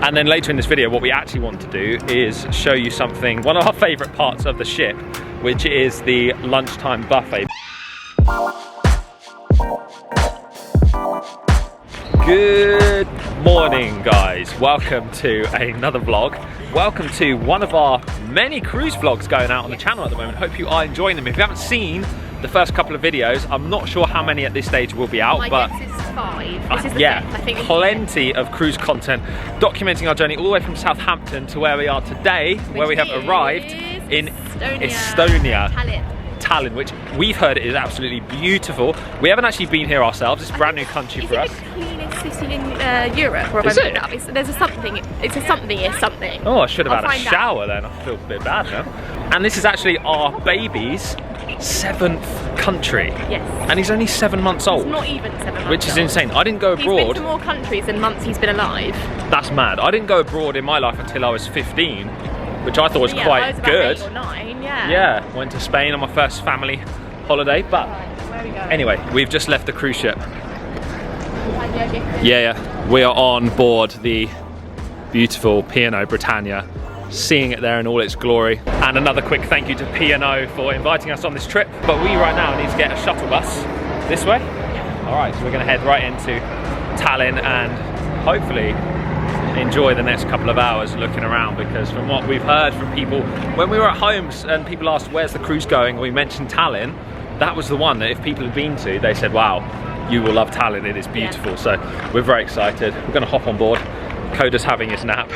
And then later in this video, what we actually want to do is show you something, one of our favourite parts of the ship, which is the lunchtime buffet. Good morning, guys. Welcome to another vlog. Welcome to one of our many cruise vlogs going out on the channel at the moment. Hope you are enjoying them. If you haven't seen the first couple of videos, I'm not sure how many at this stage will be out, but My guess is 5. This is the yeah, 5th, I think. plenty of cruise content documenting our journey all the way from Southampton to where we are today, where we have arrived in Estonia. Tallinn, which we've heard is absolutely beautiful. We haven't actually been here ourselves. It's a brand new country for us. Is it the cleanest city in Europe? Or Is it? There's a something. It's a something. It's something. Oh, I should have I'll had a shower then. I feel a bit bad now. And this is actually our baby's 7th country. Yes. And he's only 7 months old. It's not even 7 months. Which is insane. I didn't go abroad. He's been to more countries than months he's been alive. That's mad. I didn't go abroad in my life until I was 15, which I thought was quite I was about good. 8 or 9, yeah. Yeah, went to Spain on my first family holiday, but Where are we going? anyway, we've just left the cruise ship. Yeah, we are on board the beautiful P&O Britannia, seeing it there in all its glory. And another quick thank you to P&O for inviting us on this trip. But we right now need to get a shuttle bus this way. All right, so we're gonna head right into Tallinn and hopefully enjoy the next couple of hours looking around, because from what we've heard from people, when we were at homes and people asked where's the cruise going, we mentioned Tallinn, that was the one that if people had been to, they said, wow, you will love Tallinn, it is beautiful. Yeah. So we're very excited. We're gonna hop on board. Coda's having his nap.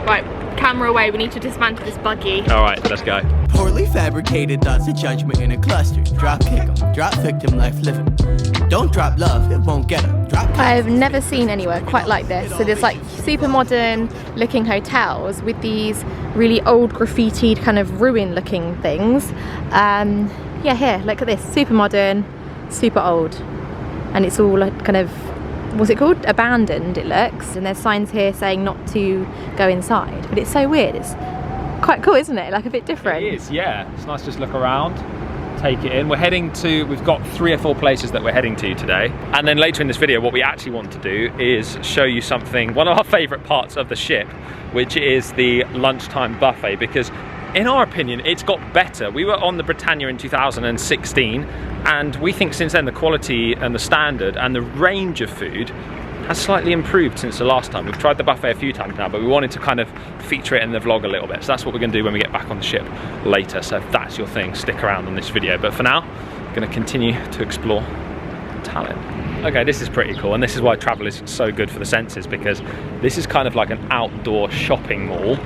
Right, camera away, we need to dismantle this buggy. All right, let's go. Poorly fabricated thoughts of judgment in a cluster. Drop kick 'em, drop victim, life living. Don't drop love, it won't get 'em. Drop kick 'em. I've never seen anywhere quite like this. So there's like super modern looking hotels with these really old graffitied kind of ruin looking things. Yeah, here, look at this, super modern, super old. And it's all like kind of, what's it called? Abandoned, it looks. And there's signs here saying not to go inside. But it's so weird, it's quite cool, isn't it? Like a bit different. It is, yeah. It's nice to just look around, take it in. We're heading to, we've got 3 or 4 places that we're heading to today. And then later in this video, what we actually want to do is show you something, one of our favourite parts of the ship, which is the lunchtime buffet, because in our opinion, it's got better. We were on the Britannia in 2016, and we think since then the quality and the standard and the range of food has slightly improved since the last time. We've tried the buffet a few times now, but we wanted to kind of feature it in the vlog a little bit. So that's what we're gonna do when we get back on the ship later. So if that's your thing, stick around on this video. But for now, we're gonna continue to explore Tallinn. Okay, this is pretty cool, and this is why travel is so good for the senses, because this is kind of like an outdoor shopping mall,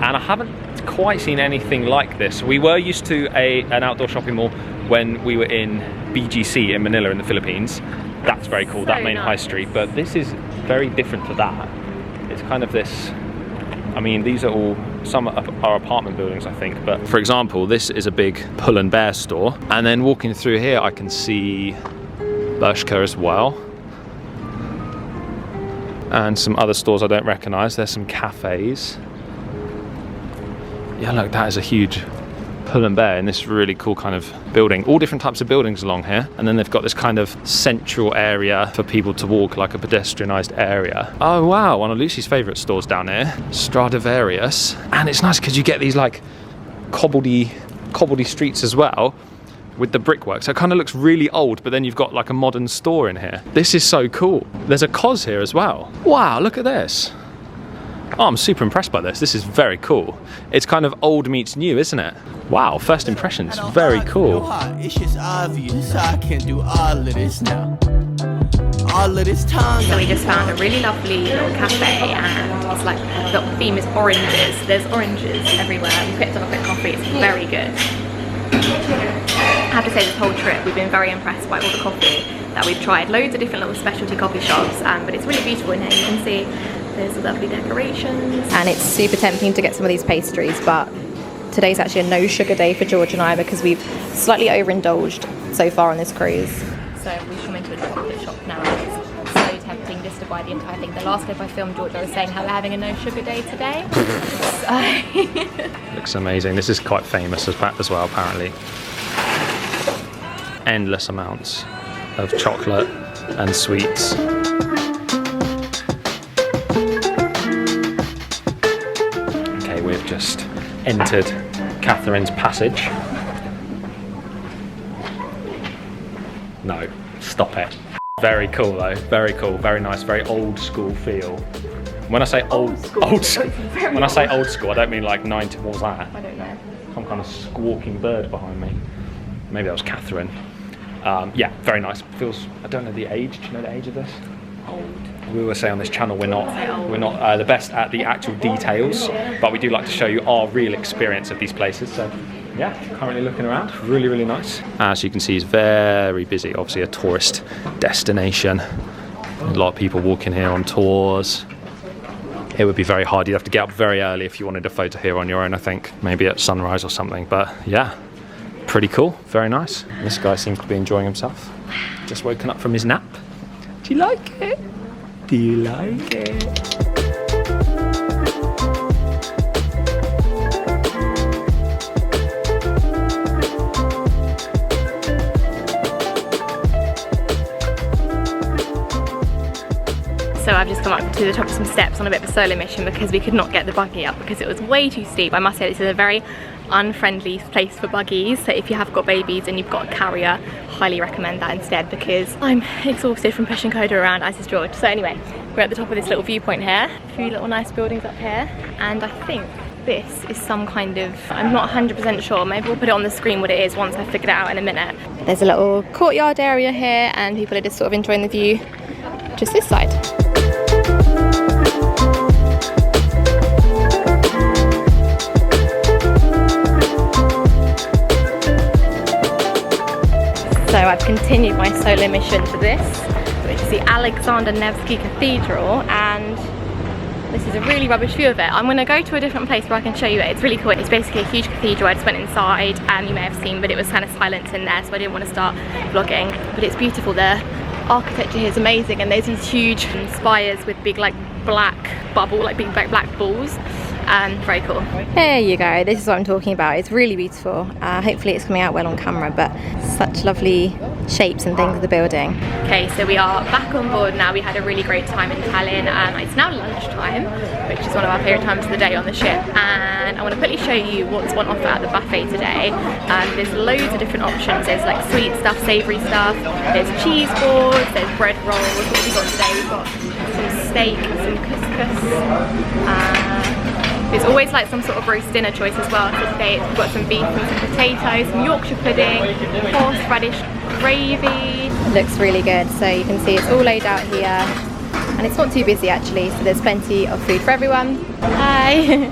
and I haven't quite seen anything like this. We were used to an outdoor shopping mall when we were in BGC in Manila in the Philippines. That's very cool, that main high street, but this is very different to that. It's kind of this, I mean, these are all, some are apartment buildings, I think, but for example, this is a big Pull and Bear store, and then walking through here I can see Bershka as well, and some other stores I don't recognise. There's some cafes. Yeah, look, that is a huge Pull and Bear in this really cool kind of building. All different types of buildings along here. And then they've got this kind of central area for people to walk, like a pedestrianised area. Oh wow, one of Lucy's favourite stores down here, Stradivarius. And it's nice because you get these like cobbledy streets as well with the brickwork. So it kind of looks really old, but then you've got like a modern store in here. This is so cool. There's a COS here as well. Wow, look at this. Oh, I'm super impressed by this. This is very cool. It's kind of old meets new, isn't it? Wow, first impressions, very cool. It's just obvious I can do all of this now. All of this time. So we just found a really lovely little cafe, and it's like, the theme is oranges. There's oranges everywhere. We picked up a quick coffee, it's very good. I have to say, this whole trip we've been very impressed by all the coffee that we've tried. Loads of different little specialty coffee shops, but it's really beautiful in here. You can see there's lovely decorations. And it's super tempting to get some of these pastries, but today's actually a no sugar day for George and I because we've slightly overindulged so far on this cruise. So we've come into a chocolate shop now. It's so tempting just to buy the entire thing. The last clip I filmed, George, I was saying how we're having a no sugar day today. Looks amazing. This is quite famous as well, apparently. Endless amounts of chocolate and sweets. just entered Catherine's passage. No, stop it. Very cool though, very cool, very nice, very old school feel. When I say old school, when I say old school, I don't mean like 90, what was that? I don't know. Some kind of squawking bird behind me. Maybe that was Catherine. Yeah, very nice. Feels, I don't know the age, do you know the age of this? Old. We always say on this channel we're not the best at the actual details, but we do like to show you our real experience of these places. So yeah, currently looking around, really, really nice. As you can see, it's very busy, obviously a tourist destination. A lot of people walking here on tours. It would be very hard, you'd have to get up very early if you wanted a photo here on your own, I think. Maybe at sunrise or something, but yeah, pretty cool, very nice. This guy seems to be enjoying himself. Just woken up from his nap. Do you like it? Do you like it? So I've just come up to the top of some steps on a bit of a solo mission because we could not get the buggy up because it was way too steep. I must say this is a very unfriendly place for buggies, so if you have got babies and you've got a carrier, highly recommend that instead because I'm exhausted from pushing Coda around, as is George. So anyway, we're at the top of this little viewpoint here, a few little nice buildings up here, and I think this is some kind of, I'm not 100% sure, maybe we'll put it on the screen what it is once I figure it out in a minute. There's a little courtyard area here and people are just sort of enjoying the view just this side. So I've continued my solo mission to this, which is the Alexander Nevsky Cathedral, and this is a really rubbish view of it. I'm going to go to a different place where I can show you it. It's really cool. It's basically a huge cathedral. I just went inside, you may have seen, but it was kind of silent in there, so I didn't want to start vlogging. But it's beautiful there. Architecture here is amazing, and there's these huge spires with big like black bubble, like big black balls. Very cool. There you go, this is what I'm talking about. It's really beautiful. Hopefully it's coming out well on camera, but such lovely shapes and things of the building. Okay, so we are back on board now. We had a really great time in Tallinn. It's now lunchtime, which is one of our favourite times of the day on the ship, and I want to quickly show you what's on offer at the buffet today. There's loads of different options. There's like sweet stuff, savoury stuff, there's cheese boards, there's bread rolls. What have we got today? We've got some steak, some couscous. There's always like some sort of roast dinner choice as well. So today we've got some beef and some potatoes, some Yorkshire pudding, horseradish gravy. It looks really good. So you can see it's all laid out here. And it's not too busy actually, so there's plenty of food for everyone. Hi!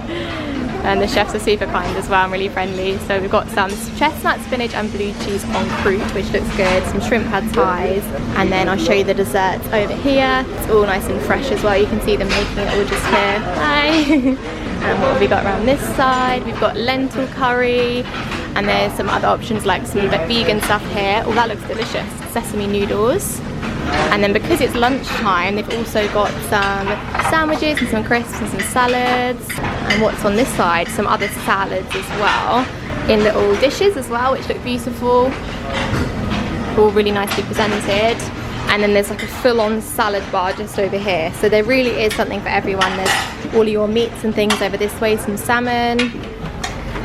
And the chefs are super kind as well and really friendly. So we've got some chestnut, spinach and blue cheese en croûte, which looks good. Some shrimp pad thais. And then I'll show you the desserts over here. It's all nice and fresh as well. You can see them making it all just here. Hi! And what have we got around this side? We've got lentil curry. And there's some other options like some vegan stuff here. Oh, that looks delicious. Sesame noodles. And then because it's lunchtime, they've also got some sandwiches and some crisps and some salads. And what's on this side? Some other salads as well, in little dishes as well, which look beautiful. All really nicely presented. And then there's like a full-on salad bar just over here. So there really is something for everyone. There's all your meats and things over this way, some salmon.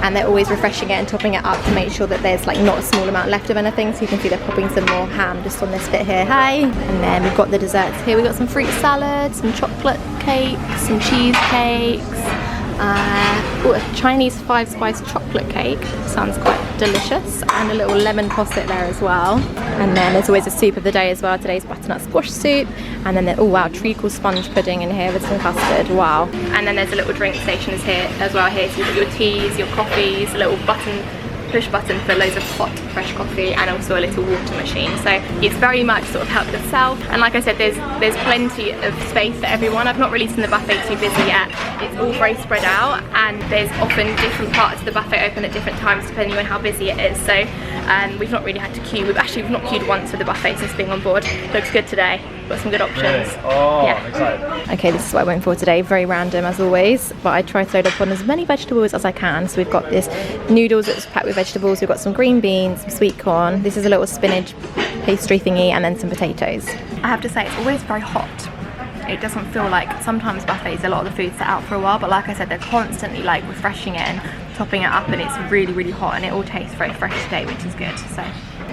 And they're always refreshing it and topping it up to make sure that there's like not a small amount left of anything. So you can see they're popping some more ham just on this bit here. Hi! And then we've got the desserts here. We've got some fruit salad, some chocolate cakes, some cheesecakes. A Chinese 5-spice chocolate cake. Sounds quite delicious. And a little lemon posset there as well. And then there's always a soup of the day as well. Today's butternut squash soup. And then, oh wow, treacle sponge pudding in here with some custard. Wow. And then there's a little drink station here as well here. So you've got your teas, your coffees, a little push button for loads of hot fresh coffee, and also a little water machine. So it's very much sort of help yourself. And like I said, there's plenty of space for everyone. I've not really seen the buffet too busy yet. It's all very spread out, and there's often different parts of the buffet open at different times depending on how busy it is. So we've not really had to queue. We've not queued once for the buffet since being on board. Looks good today. Got some good options. Really? Oh, yeah. I'm excited. Okay, this is what I went for today. Very random as always, but I tried to load up on as many vegetables as I can. So we've got this noodles that's packed with vegetables. We've got some green beans, some sweet corn. This is a little spinach pastry thingy, and then some potatoes. I have to say it's always very hot. It doesn't feel like, sometimes buffets, a lot of the food's set out for a while, but like I said, they're constantly like refreshing it and topping it up, and it's really, really hot, and it all tastes very fresh today, which is good. So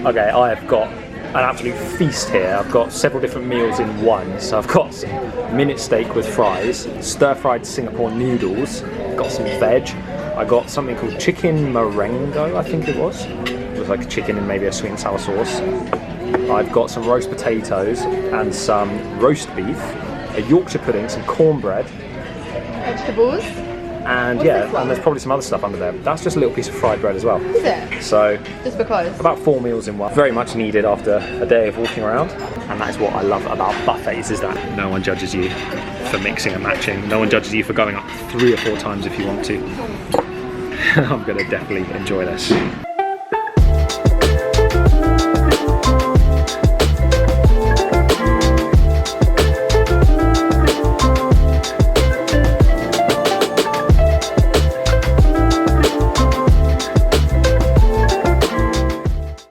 okay, I have got an absolute feast here. I've got several different meals in one. So I've got some minute steak with fries, stir-fried Singapore noodles, got some veg, I got something called chicken merengue, I think it was. It was like a chicken in maybe a sweet and sour sauce. I've got some roast potatoes and some roast beef, a Yorkshire pudding, some cornbread. Vegetables. And yeah, and there's probably some other stuff under there. That's just a little piece of fried bread as well. Is it? So, just because. about 4 meals in one. Very much needed after a day of walking around. And that is what I love about buffets, is that no one judges you for mixing and matching. No one judges you for going up 3 or 4 times if you want to. I'm gonna definitely enjoy this.